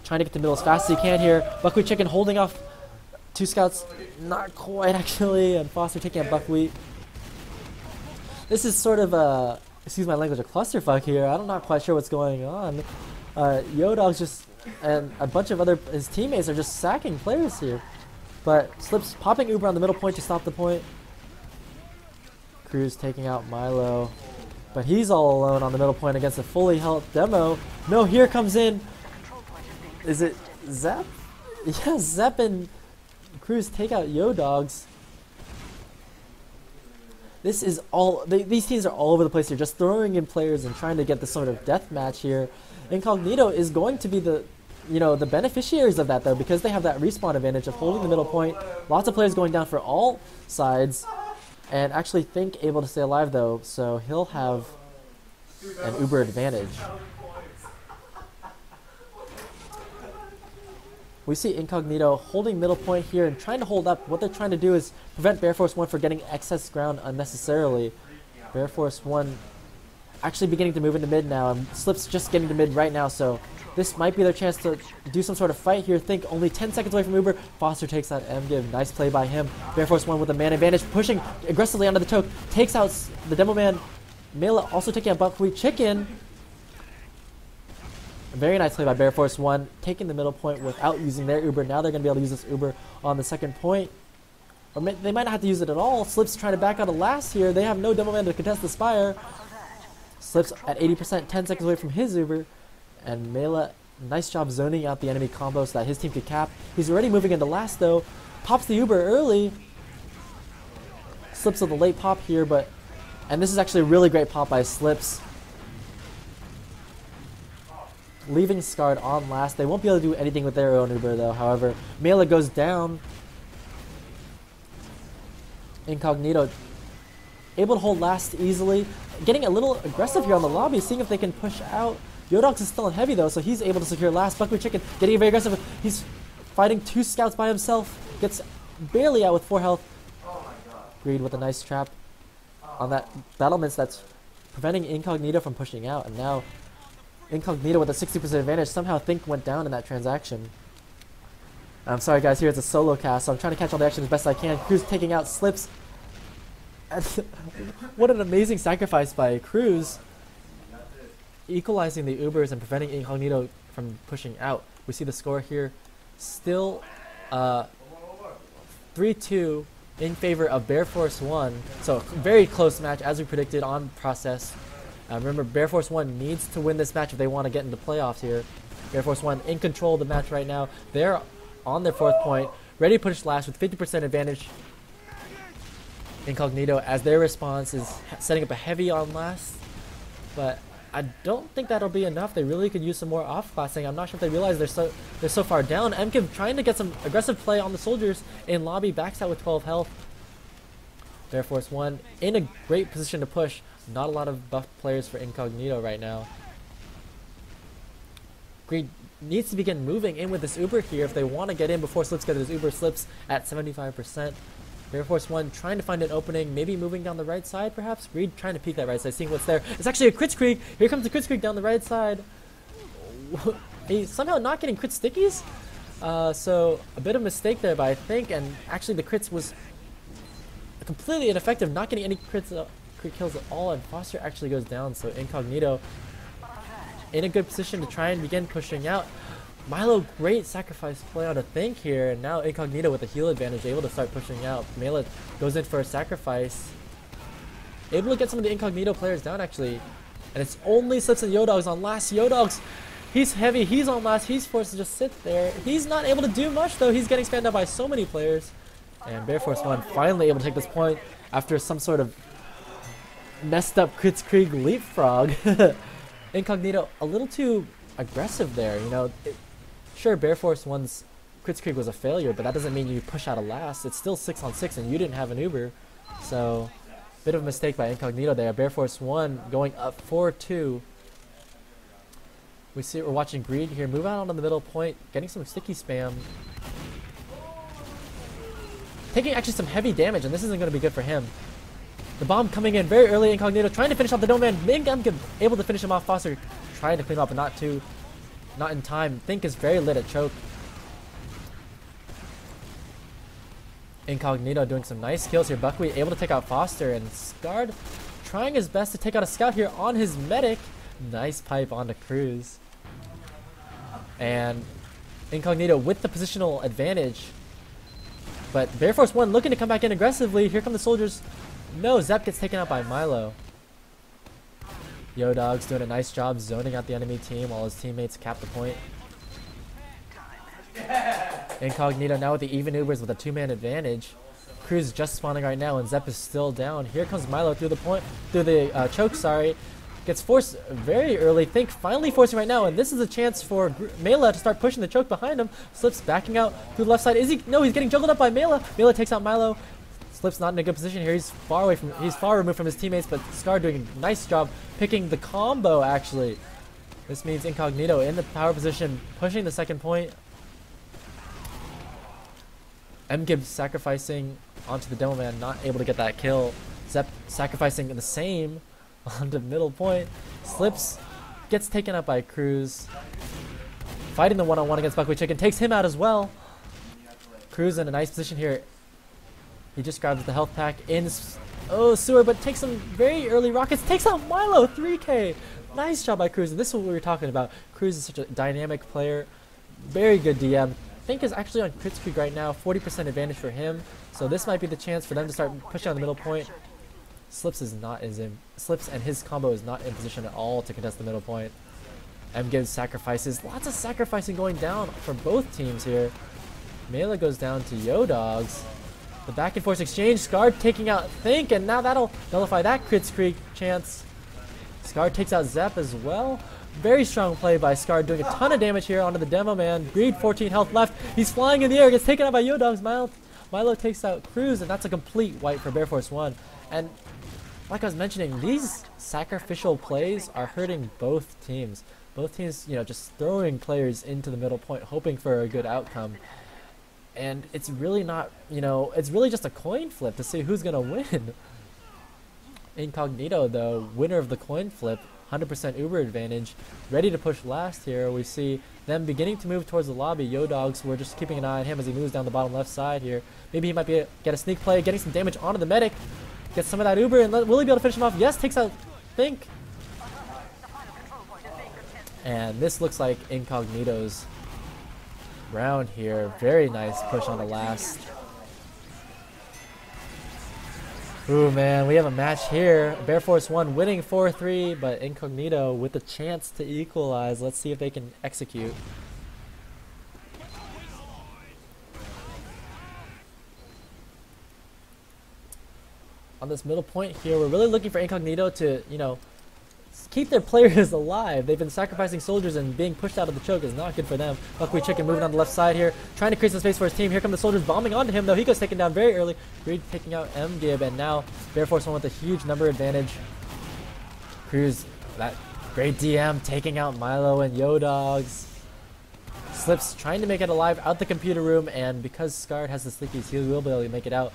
trying to get to the middle as fast as he can here. Buckwheat Chicken holding off two scouts, not quite actually, and Foster taking out Buckwheat. This is sort of a, excuse my language, a clusterfuck here. I'm not quite sure what's going on. Yodog's just, and a bunch of his teammates are just sacking players here. But Slips popping Uber on the middle point to stop the point. Cruz taking out Milo, but he's all alone on the middle point against a fully health Demo. No, here comes in. Is it Zep? Yeah, Zep and Cruz take out Yo Dogs. This is all. These teams are all over the place here, just throwing in players and trying to get the sort of death match here. Incognito is going to be the beneficiaries of that though, because they have that respawn advantage of holding the middle point. Lots of players going down for all sides. And actually think able to stay alive though, so he'll have an Uber advantage. We see Incognito holding middle point here and trying to hold up. What they're trying to do is prevent Bearforce1 from getting excess ground unnecessarily. Bearforce1 actually beginning to move into mid now, and Slips just getting to mid right now, so this might be their chance to do some sort of fight here. Think only 10 seconds away from Uber. Foster takes out MGib. Nice play by him. Bearforce1 with a man advantage, pushing aggressively onto the choke. Takes out the Demo Man. Mela also taking out Buckwheat Chicken. A very nice play by Bearforce1, taking the middle point without using their Uber. Now they're going to be able to use this Uber on the second point. Or they might not have to use it at all. Slips trying to back out of last here. They have no Demo Man to contest the Spire. Slips at 80%, 10 seconds away from his Uber. And Mela, nice job zoning out the enemy combo so that his team could cap. He's already moving into last though. Pops the Uber early. Slips with a late pop here, and this is actually a really great pop by Slips. Leaving Scarred on last. They won't be able to do anything with their own Uber though, however. Mela goes down. Incognito able to hold last easily. Getting a little aggressive here on the lobby, seeing if they can push out. Yodox is still in heavy though, so he's able to secure last. Buckwheat Chicken getting very aggressive. He's fighting two scouts by himself. Gets barely out with 4 health. Greed with a nice trap on that battlements that's preventing Incognito from pushing out. And now Incognito with a 60% advantage. Somehow Think went down in that transaction. I'm sorry guys, here it's a solo cast, so I'm trying to catch all the action as best I can. Cruz taking out Slips. What an amazing sacrifice by Cruz. Equalizing the Ubers and preventing Incognito from pushing out. We see the score here. Still 3-2 in favor of Bearforce1. So very close match as we predicted on process. Remember, Bearforce1 needs to win this match if they want to get into playoffs here. Bearforce1 in control of the match right now. They're on their 4th point, ready to push last with 50% advantage. Incognito, as their response, is setting up a heavy on last, but I don't think that'll be enough. They really could use some more off-classing. I'm not sure if they realize they're so far down. MKIV trying to get some aggressive play on the soldiers in lobby, backs out with 12 health. Bearforce1 in a great position to push. Not a lot of buff players for Incognito right now. Greed needs to begin moving in with this Uber here if they want to get in before Slips gets his Uber. Slips at 75%. Bearforce1 trying to find an opening, maybe moving down the right side perhaps. Greed trying to peek that right side, seeing what's there. It's actually a Kritzkrieg. Here comes the Kritzkrieg down the right side. He's somehow not getting crit stickies. So a bit of a mistake there, but I think, and actually the crits was completely ineffective, not getting any crit kills at all, and Foster actually goes down, so Incognito in a good position to try and begin pushing out. Milo, great sacrifice play on a think here, and now Incognito with the heal advantage, able to start pushing out. Mela goes in for a sacrifice. Able to get some of the Incognito players down, actually. And it's only Slips and Yodogs on last. Yodogs, he's heavy, he's on last, he's forced to just sit there. He's not able to do much, though. He's getting spammed out by so many players. And Bearforce1 finally able to take this point after some sort of messed up Kritzkrieg leapfrog. Incognito a little too aggressive there, you know. Sure, Bearforce1's Kritzkrieg was a failure, but that doesn't mean you push out a last. It's still 6-on-6 and you didn't have an Uber. So, bit of a mistake by Incognito there. Bearforce1 going up 4-2. We're watching Greed here move out onto the middle point, getting some sticky spam. Taking actually some heavy damage, and this isn't going to be good for him. The bomb coming in very early. Incognito trying to finish off the Dome Man. Mingam able to finish him off. Foster trying to clean him up, but not in time. Think is very lit at choke. Incognito doing some nice kills here. Buckwheat able to take out Foster, and Scarred trying his best to take out a scout here on his medic. Nice pipe onto Cruz. And Incognito with the positional advantage. But Bearforce1 looking to come back in aggressively. Here come the soldiers. No, Zep gets taken out by Milo. Yodogs doing a nice job zoning out the enemy team while his teammates cap the point. Incognito now with the even Ubers with a 2-man advantage. Cruz just spawning right now and Zep is still down. Here comes Milo through the choke, sorry. Gets forced very early. Think finally forcing right now, and this is a chance for Mela to start pushing the choke behind him. Slips backing out through the left side. No, he's getting juggled up by Mela. Mela takes out Milo. Slips not in a good position here. He's far removed from his teammates, but Scar doing a nice job picking the combo actually. This means Incognito in the power position, pushing the second point. MGib sacrificing onto the Demo Man, not able to get that kill. Zep sacrificing the same onto middle point. Slips gets taken out by Cruz. Fighting the one-on-one against Buckwheat Chicken, takes him out as well. Cruz in a nice position here. He just grabs the health pack in sewer, but takes some very early rockets. Takes out Milo, 3K. Nice job by Cruz, and this is what we were talking about. Cruz is such a dynamic player. Very good DM. Think is actually on Kritzkrieg right now, 40% advantage for him. So this might be the chance for them to start pushing on the middle point. Slips and his combo is not in position at all to contest the middle point. M gives sacrifices. Lots of sacrificing going down for both teams here. Mela goes down to Yodogs. The back and forth exchange. Scarred taking out Think, and now that'll nullify that Kritzkrieg chance. Scarred takes out Zep as well. Very strong play by Scarred, doing a ton of damage here onto the Demo Man. Greed, 14 health left. He's flying in the air, gets taken out by Yodogs. Milo takes out Cruz, and that's a complete wipe for Bearforce1. And like I was mentioning, these sacrificial plays are hurting both teams. Both teams, you know, just throwing players into the middle point, hoping for a good outcome. And it's really not, you know, it's really just a coin flip to see who's going to win. Incognito, though, winner of the coin flip, 100% Uber advantage, ready to push last here. We see them beginning to move towards the lobby. Yo-Dogs, we're just keeping an eye on him as he moves down the bottom left side here. Maybe he might get a sneak play, getting some damage onto the medic. Gets some of that Uber, and will he be able to finish him off? Yes, takes out Think. And this looks like Incognito's round here. Very nice push on the last. Ooh, man, we have a match here. Bearforce1 winning 4-3, but Incognito with a chance to equalize. Let's see if they can execute. On this middle point here, we're really looking for Incognito to, you know, keep their players alive. They've been sacrificing soldiers, and being pushed out of the choke is not good for them. Buckwheat Chicken moving on the left side here, trying to create some space for his team. Here come the soldiers bombing onto him, though. He goes taken down very early. Greed taking out M-Gib, and now Bearforce1 with a huge number advantage. Cruz, that great DM, taking out Milo and Yo-Dogs. Slips trying to make it alive out the computer room, and because Scarred has the sleepies, he will be able to make it out.